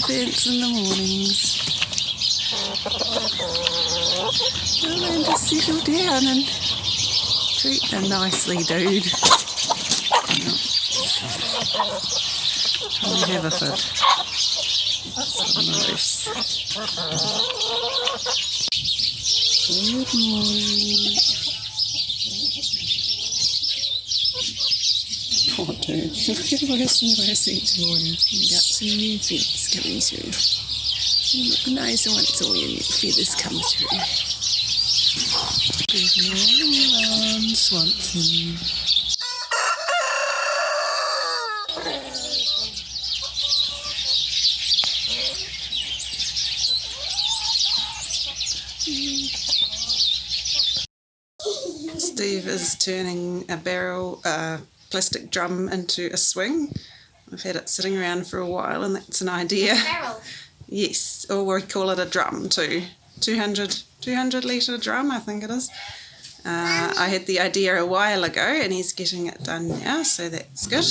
defence in the mornings. Tell them to settle down and treat them nicely, dude. Come and have a fit. Some loose. Good morning. Poor dude. Look at worse and worse each morning. You got some new feathers coming through. You look nicer once all your new feathers come through. Good morning, Swanson. Steve is turning a barrel, plastic drum into a swing. I've had it sitting around for a while and that's an idea. Barrel? Yes, or we call it a drum too. 200 litre drum, I think it is. I had the idea a while ago and he's getting it done now, so that's good.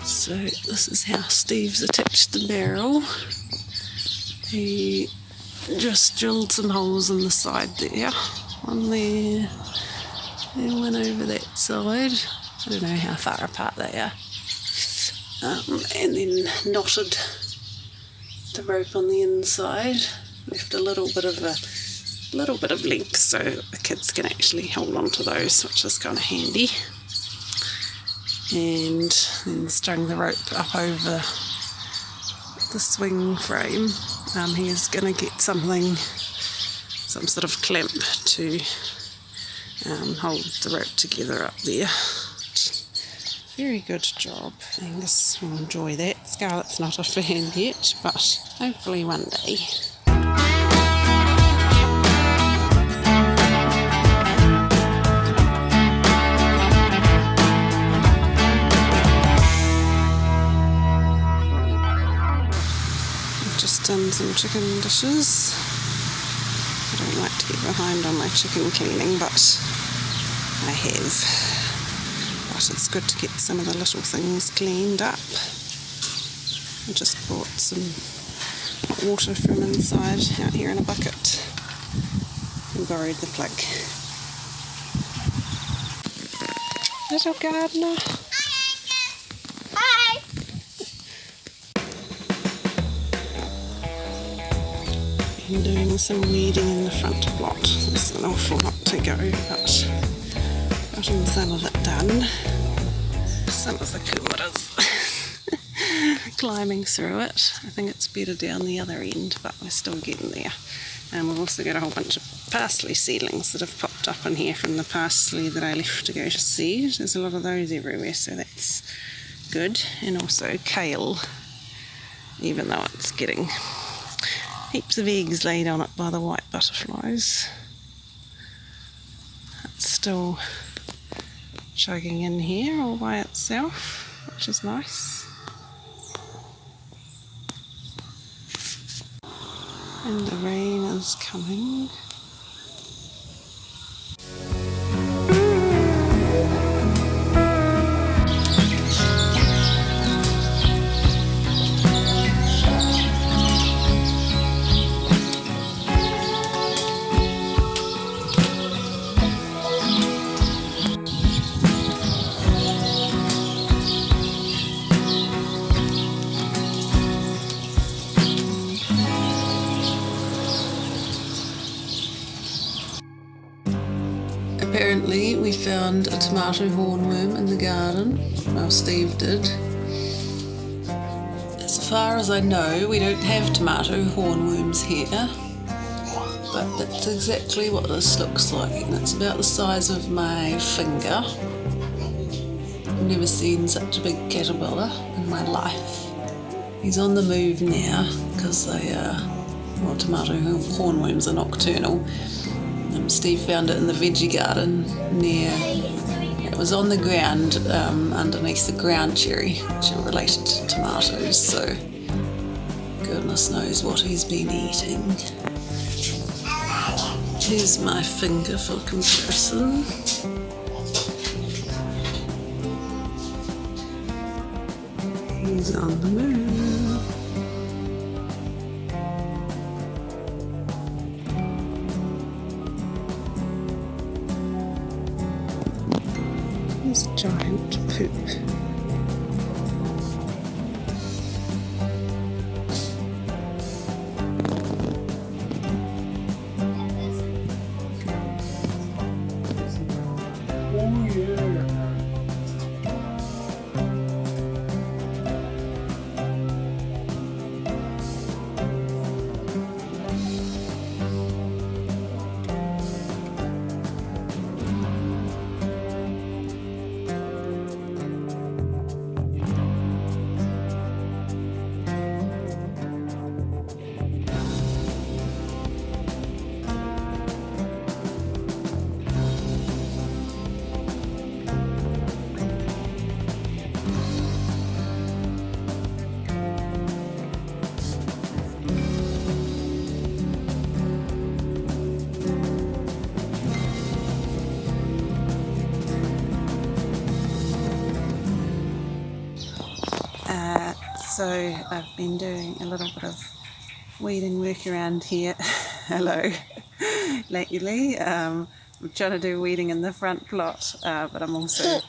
So this is how Steve's attached the barrel. He just drilled some holes in the side there, one there, and one over that side. I don't know how far apart they are. And then knotted the rope on the inside, left a little bit of length so the kids can actually hold on to those, which is kind of handy. And then strung the rope up over the swing frame. He is going to get some sort of clamp to hold the rope together up there. Very good job. Angus will enjoy that. Scarlett's not a fan yet, but hopefully one day. Done some chicken dishes. I don't like to get behind on my chicken cleaning, but I have. But it's good to get some of the little things cleaned up. I just brought some hot water from inside out here in a bucket and borrowed the plug. Little gardener. I'm doing some weeding in the front plot. There's an awful lot to go, but gotten some of it done. Some of the kumaras climbing through it. I think it's better down the other end, but we're still getting there. And we've also got a whole bunch of parsley seedlings that have popped up in here from the parsley that I left to go to seed. There's a lot of those everywhere, so that's good. And also kale, even though it's getting heaps of eggs laid on it by the white butterflies. It's still chugging in here all by itself, which is nice. And the rain is coming. Unfortunately, we found a tomato hornworm in the garden. Well, Steve did. As far as I know, we don't have tomato hornworms here, but that's exactly what this looks like, and it's about the size of my finger. I've never seen such a big caterpillar in my life. He's on the move now because tomato hornworms are nocturnal. Steve found it in the veggie garden it was on the ground underneath the ground cherry, which are related to tomatoes, so goodness knows what he's been eating. Here's my finger for comparison. He's on the move. It's a giant poop. So I've been doing a little bit of weeding work around here. Hello. Lately, I'm trying to do weeding in the front plot, but I'm also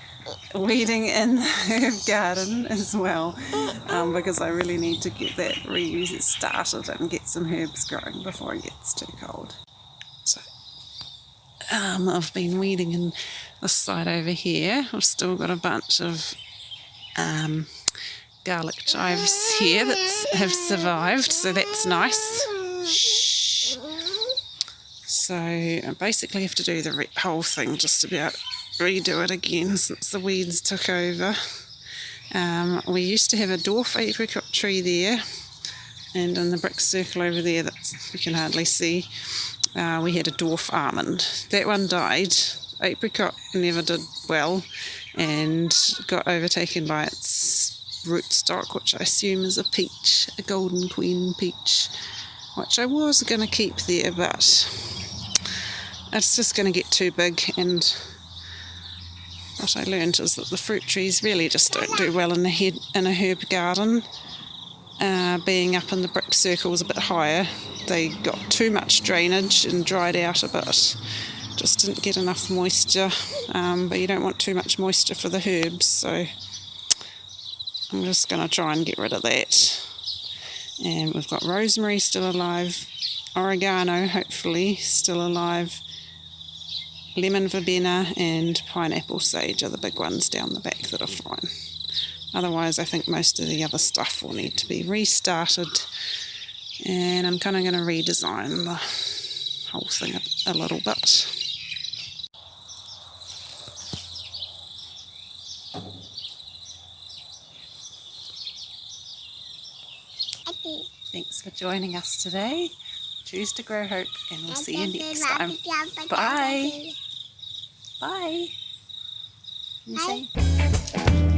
weeding in the herb garden as well, because I really need to get that reuse started and get some herbs growing before it gets too cold. So I've been weeding in this side over here. I've still got a bunch of garlic chives here that have survived, so that's nice. Shh. So I basically have to do the whole thing, just about redo it again since the weeds took over. We used to have a dwarf apricot tree there, and in the brick circle over there that you can hardly see, we had a dwarf almond. That one died. Apricot never did well and got overtaken by its rootstock, which I assume is a peach, a golden queen peach, which I was going to keep there, but it's just going to get too big. And what I learned is that the fruit trees really just don't do well in a herb garden. Being up in the brick circles a bit higher, they got too much drainage and dried out a bit. Just didn't get enough moisture, but you don't want too much moisture for the herbs, so I'm just going to try and get rid of that. And we've got rosemary still alive, oregano hopefully still alive, lemon verbena and pineapple sage are the big ones down the back that are fine. Otherwise I think most of the other stuff will need to be restarted, and I'm kind of going to redesign the whole thing a little bit. Thanks for joining us today. Choose to grow hope, and we'll see you next time. Bye. Bye. You say?